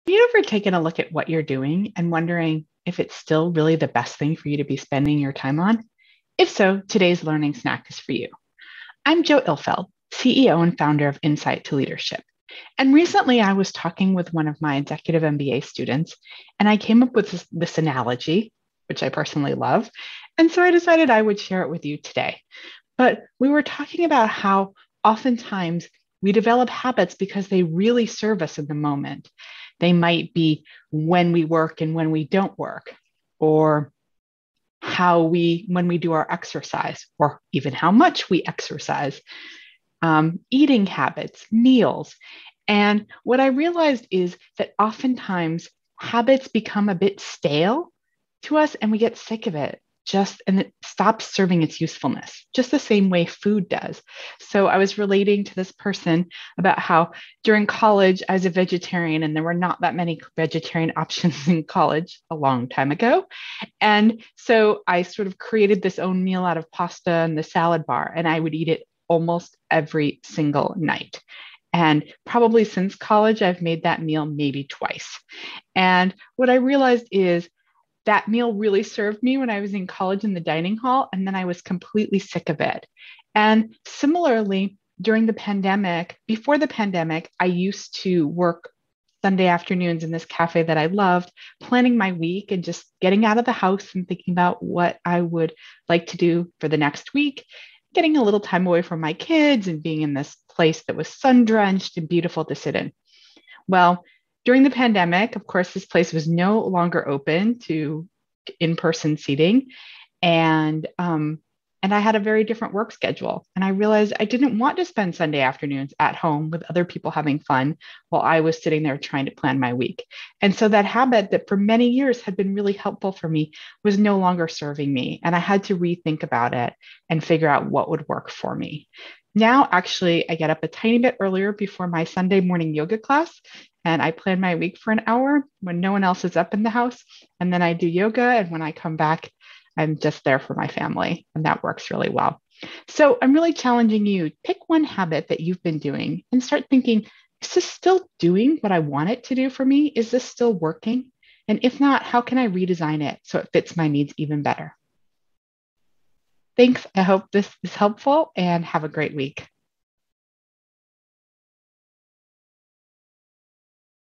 You ever taken a look at what you're doing and wondering if it's still really the best thing for you to be spending your time on? If so, today's learning snack is for you. I'm Jo Ilfeld, CEO and founder of Insight to Leadership. And recently I was talking with one of my executive MBA students, and I came up with this analogy, which I personally love. And so I decided I would share it with you today. But we were talking about how oftentimes we develop habits because they really serve us in the moment. They might be when we work and when we don't work, or when we do our exercise, or even how much we exercise, eating habits, meals. And what I realized is that oftentimes habits become a bit stale to us and we get sick of it and it stops serving its usefulness, just the same way food does. So I was relating to this person about how during college I was a vegetarian and there were not that many vegetarian options in college a long time ago. And so I sort of created this own meal out of pasta and the salad bar, and I would eat it almost every single night. And probably since college, I've made that meal maybe twice. And what I realized is that meal really served me when I was in college in the dining hall, and then I was completely sick of it. And similarly, during the pandemic, before the pandemic, I used to work Sunday afternoons in this cafe that I loved, planning my week and just getting out of the house and thinking about what I would like to do for the next week, getting a little time away from my kids and being in this place that was sun drenched and beautiful to sit in. Well, during the pandemic, of course, this place was no longer open to in-person seating, and and I had a very different work schedule. And I realized I didn't want to spend Sunday afternoons at home with other people having fun while I was sitting there trying to plan my week. And so that habit that for many years had been really helpful for me was no longer serving me. And I had to rethink about it and figure out what would work for me. Now, actually, I get up a tiny bit earlier before my Sunday morning yoga class, and I plan my week for an hour when no one else is up in the house. And then I do yoga. And when I come back, I'm just there for my family, and that works really well. So I'm really challenging you, pick one habit that you've been doing and start thinking, is this still doing what I want it to do for me? Is this still working? And if not, how can I redesign it so it fits my needs even better? Thanks. I hope this is helpful and have a great week.